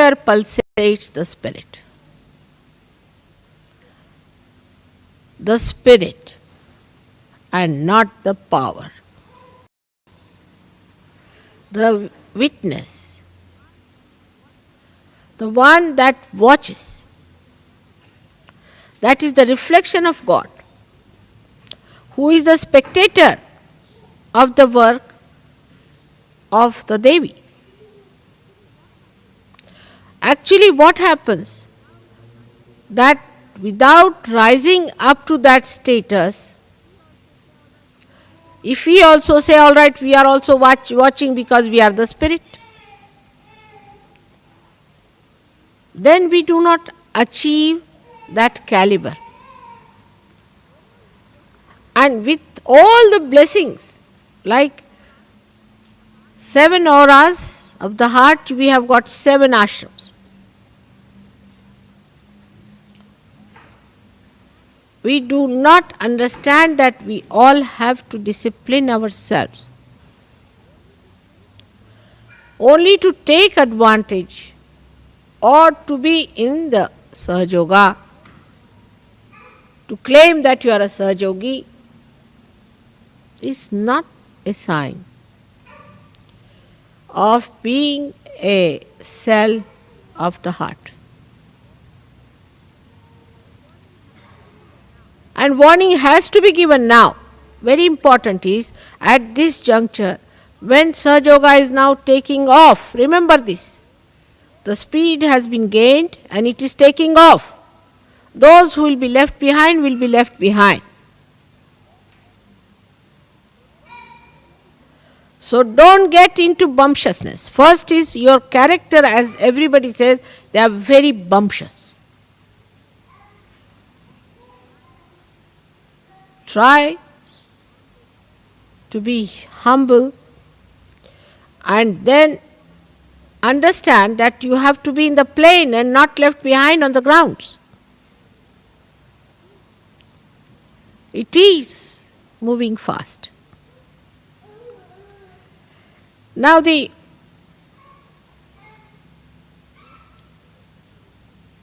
Everywhere pulsates the spirit. The spirit and not the power. The witness, the one that watches, that is the reflection of God, who is the spectator of the work of the Devi. Actually, what happens? That without rising up to that status, if we also say, all right, we are also watching because we are the spirit, then we do not achieve that caliber. And with all the blessings, like 7 auras of the heart, we have got 7 ashrams. We do not understand that we all have to discipline ourselves only to take advantage or to be in the Sahajoga, to claim that you are a Sahajogi is not a sign of being a cell of the heart. And warning has to be given now. Very important is, at this juncture, when Sahajoga is now taking off, remember this, the speed has been gained and it is taking off. Those who will be left behind will be left behind. So don't get into bumptiousness. First is your character, as everybody says, they are very bumptious. Try to be humble and then understand that you have to be in the plane and not left behind on the grounds. It is moving fast. Now the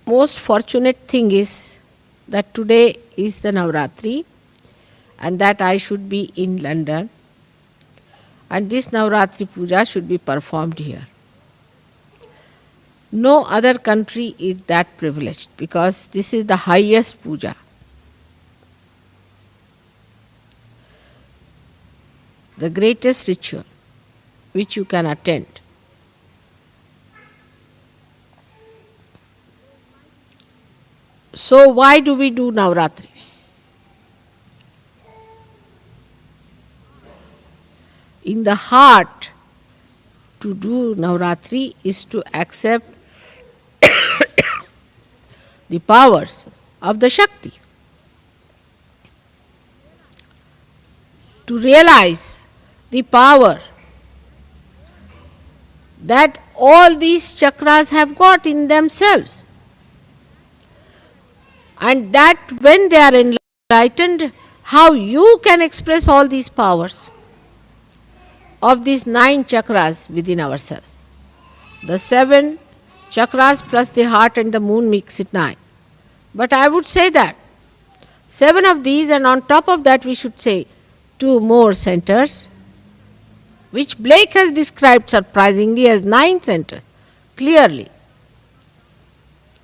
most fortunate thing is that today is the Navaratri, and that I should be in London, and this Navaratri puja should be performed here. No other country is that privileged because this is the highest puja. The greatest ritual which you can attend. So why do we do Navaratri? In the heart, to do Navaratri is to accept the powers of the Shakti. To realize the power that all these chakras have got in themselves. And that when they are enlightened, how you can express all these powers of these 9 chakras within ourselves. The 7 chakras plus the heart and the moon makes it 9. But I would say that 7 of these, and on top of that we should say 2 more centers, which Blake has described surprisingly as 9 centers, clearly.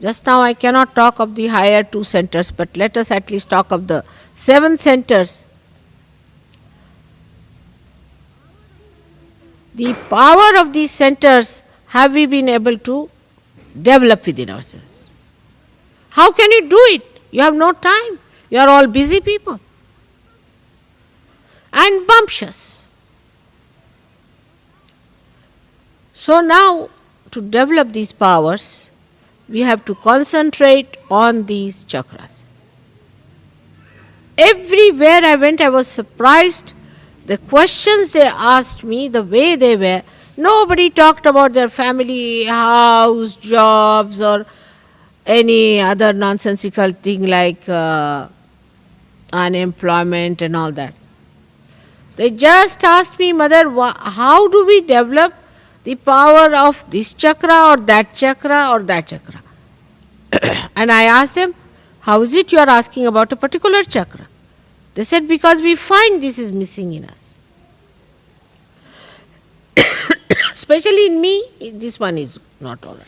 Just now I cannot talk of the higher 2 centers, but let us at least talk of the 7 centers. The power of these centers have we been able to develop within ourselves. How can you do it? You have no time. You are all busy people. And bumptious. So now, to develop these powers, we have to concentrate on these chakras. Everywhere I went, I was surprised. The questions they asked me, the way they were, nobody talked about their family, house, jobs, or any other nonsensical thing like unemployment and all that. They just asked me, Mother, how do we develop the power of this chakra or that chakra or that chakra. And I asked them, how is it you are asking about a particular chakra? They said, because we find this is missing in us. Especially in me, this one is not all right.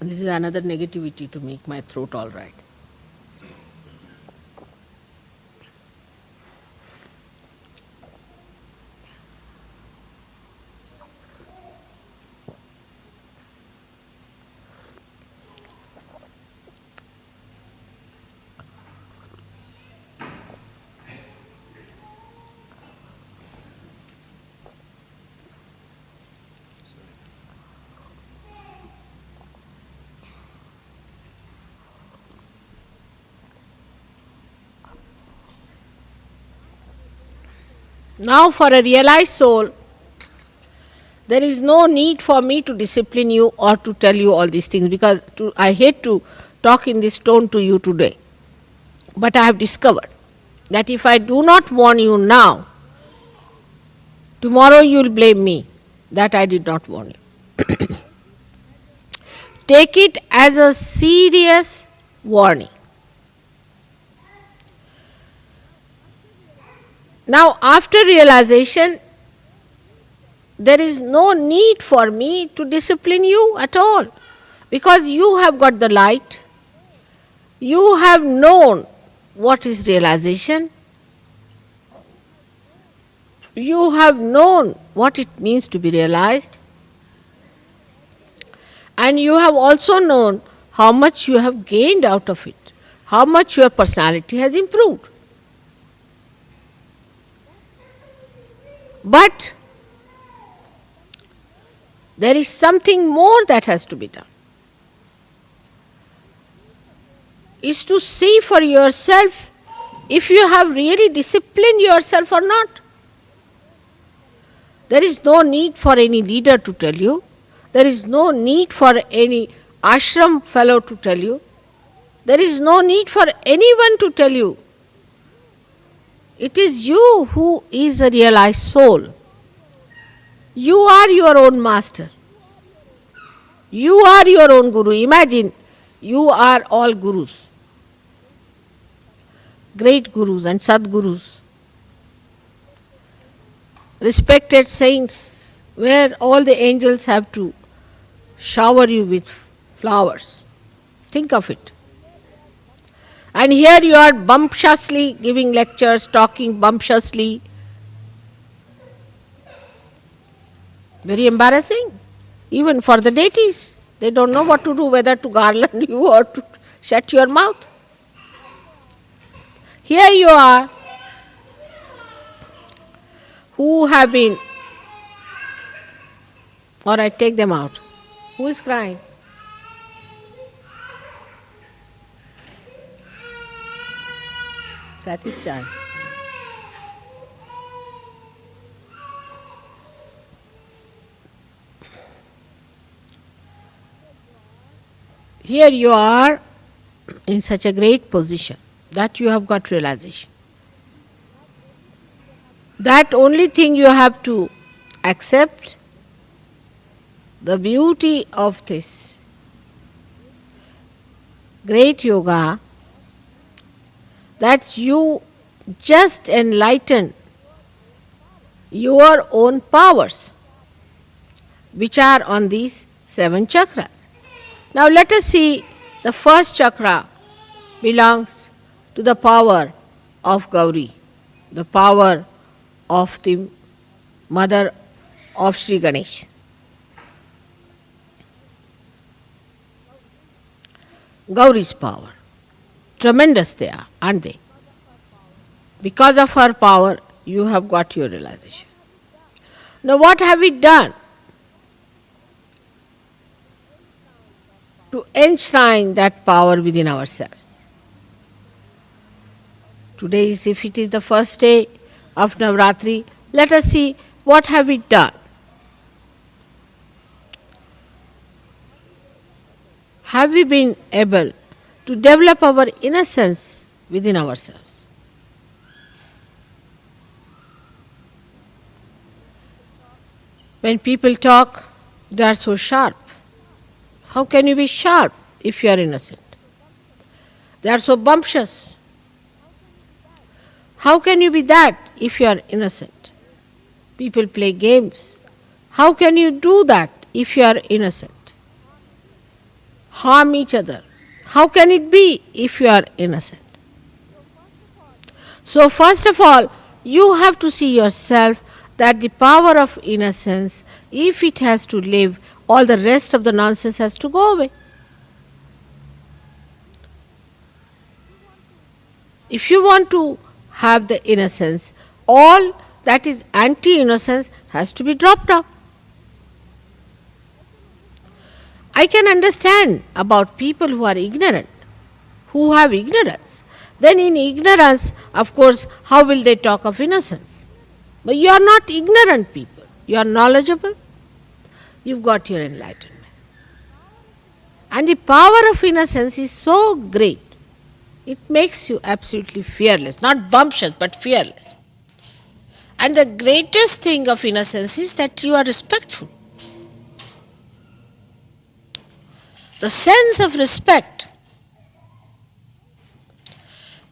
This is another negativity to make my throat all right. Now, for a realized soul, there is no need for me to discipline you or to tell you all these things, because I hate to talk in this tone to you today. But I have discovered that if I do not warn you now, tomorrow you will blame me that I did not warn you. Take it as a serious warning. Now, after realization, there is no need for me to discipline you at all, because you have got the light, you have known what is realization, you have known what it means to be realized, and you have also known how much you have gained out of it, how much your personality has improved. But there is something more that has to be done. Is to see for yourself if you have really disciplined yourself or not. There is no need for any leader to tell you. There is no need for any ashram fellow to tell you. There is no need for anyone to tell you. It is you who is a realized soul. You are your own master. You are your own guru. Imagine, you are all gurus. Great gurus and sadgurus. Respected saints, where all the angels have to shower you with flowers. Think of it. And here you are bumptiously giving lectures, talking bumptiously. Very embarrassing, even for the deities. They don't know what to do, whether to garland you or to shut your mouth. Here you are, who have been, or I take them out. Who is crying? Kathy's child. Here you are in such a great position that you have got realization. That only thing you have to accept the beauty of this great yoga, that you just enlighten your own powers, which are on these 7 chakras. Now let us see, the first chakra belongs to the power of Gauri, the power of the mother of Shri Ganesh. Gauri's power. Tremendous they are, aren't they? Because of her power, you have got your realization. Now what have we done to enshrine that power within ourselves? Today, if it is the first day of Navaratri, let us see what have we done. Have we been able to develop our innocence within ourselves? When people talk, they are so sharp. How can you be sharp if you are innocent? They are so bumptious. How can you be that if you are innocent? People play games. How can you do that if you are innocent? Harm each other. How can it be if you are innocent? So, first of all, you have to see yourself that the power of innocence, if it has to live, all the rest of the nonsense has to go away. If you want to have the innocence, all that is anti-innocence has to be dropped off. I can understand about people who are ignorant, who have ignorance. Then in ignorance, of course, how will they talk of innocence? But you are not ignorant people. You are knowledgeable. You've got your enlightenment. And the power of innocence is so great. It makes you absolutely fearless. Not bumptious, but fearless. And the greatest thing of innocence is that you are respectful. The sense of respect,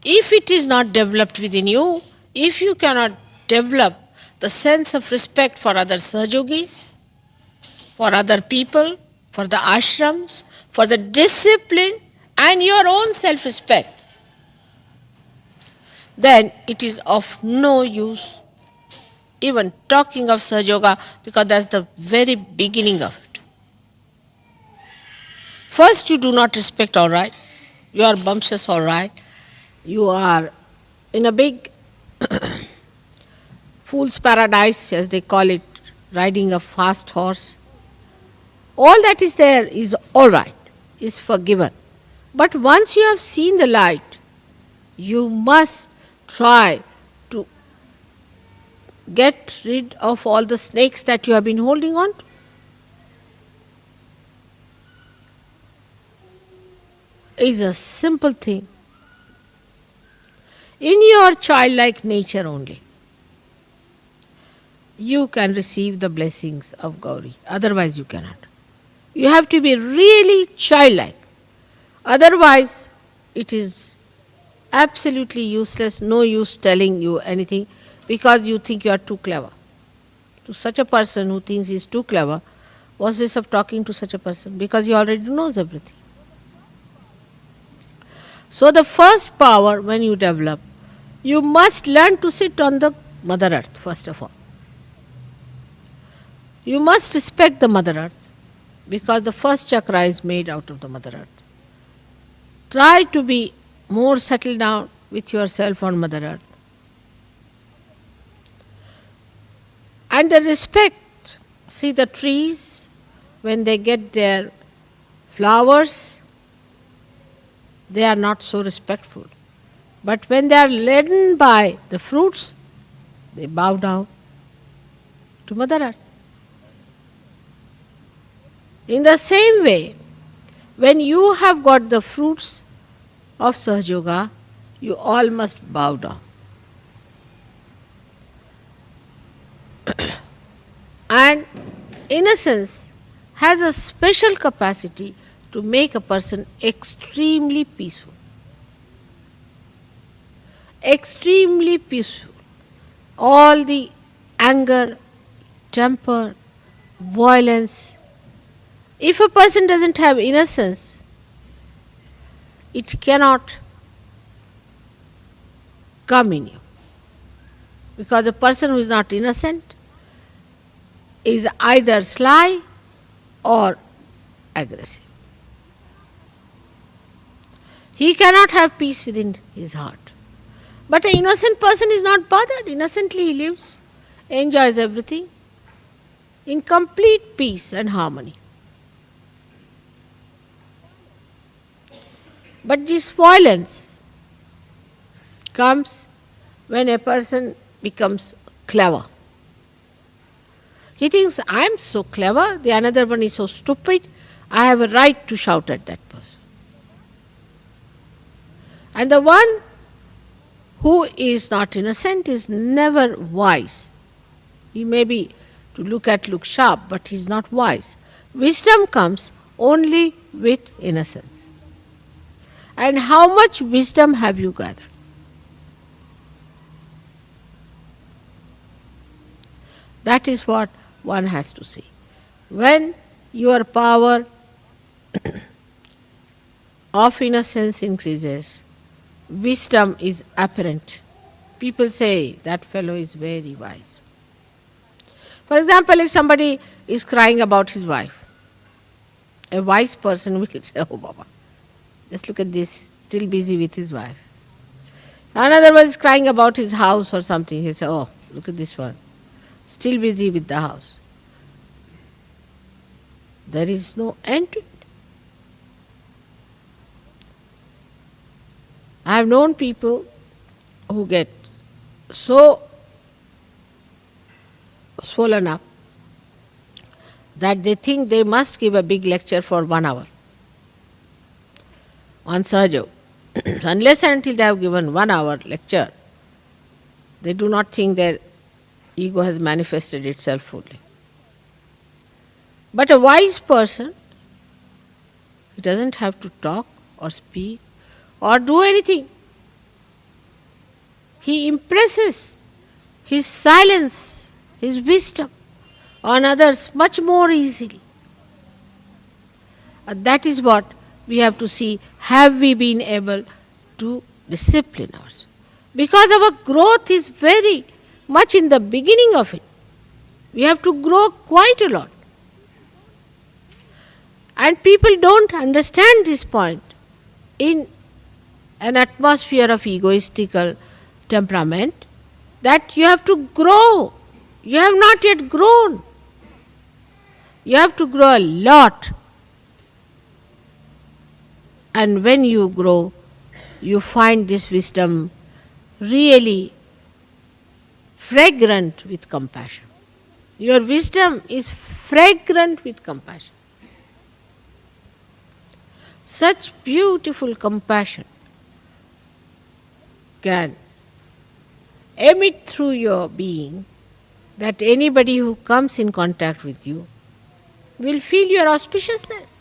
if it is not developed within you, if you cannot develop the sense of respect for other Sahajogis, for other people, for the ashrams, for the discipline and your own self-respect, then it is of no use even talking of Sahajoga, because that's the very beginning of it. First, you do not respect, all right. You are bumptious, all right. You are in a big fool's paradise, as they call it, riding a fast horse. All that is there is all right, is forgiven. But once you have seen the light, you must try to get rid of all the snakes that you have been holding on to. It's a simple thing. In your childlike nature only, you can receive the blessings of Gauri. Otherwise you cannot. You have to be really childlike. Otherwise it is absolutely useless, no use telling you anything, because you think you are too clever. To such a person who thinks he is too clever, what's this of talking to such a person? Because he already knows everything. So the first power when you develop, you must learn to sit on the Mother Earth first of all. You must respect the Mother Earth, because the first chakra is made out of the Mother Earth. Try to be more settled down with yourself on Mother Earth. And the respect, see the trees, when they get their flowers, they are not so respectful. But when they are laden by the fruits, they bow down to Mother Earth. In the same way, when you have got the fruits of Sahajoga, you all must bow down. And innocence has a special capacity to make a person extremely peaceful. Extremely peaceful. All the anger, temper, violence. If a person doesn't have innocence, it cannot come in you. Because a person who is not innocent is either sly or aggressive. He cannot have peace within his heart. But an innocent person is not bothered. Innocently he lives, enjoys everything in complete peace and harmony. But this violence comes when a person becomes clever. He thinks, I am so clever, the another one is so stupid, I have a right to shout at that person. And the one who is not innocent is never wise. He may be to look sharp, but he is not wise. Wisdom comes only with innocence. And how much wisdom have you gathered? That is what one has to see. When your power of innocence increases, wisdom is apparent. People say that fellow is very wise. For example, if somebody is crying about his wife, a wise person will say, "Oh Baba, just look at this, still busy with his wife." Another one is crying about his house or something. He says, "Oh, look at this one, still busy with the house." There is no end to it. I have known people who get so swollen up that they think they must give a big lecture for 1 hour on Sahaja. Unless and until they have given 1 hour lecture, they do not think their ego has manifested itself fully. But a wise person, he doesn't have to talk or speak or do anything. He impresses his silence, his wisdom on others much more easily. That is what we have to see. Have we been able to discipline ourselves? Because our growth is very much in the beginning of it. We have to grow quite a lot. And people don't understand this point. In an atmosphere of egoistical temperament, that you have to grow. You have not yet grown. You have to grow a lot. And when you grow, you find this wisdom really fragrant with compassion. Your wisdom is fragrant with compassion. Such beautiful compassion can emit through your being that anybody who comes in contact with you will feel your auspiciousness.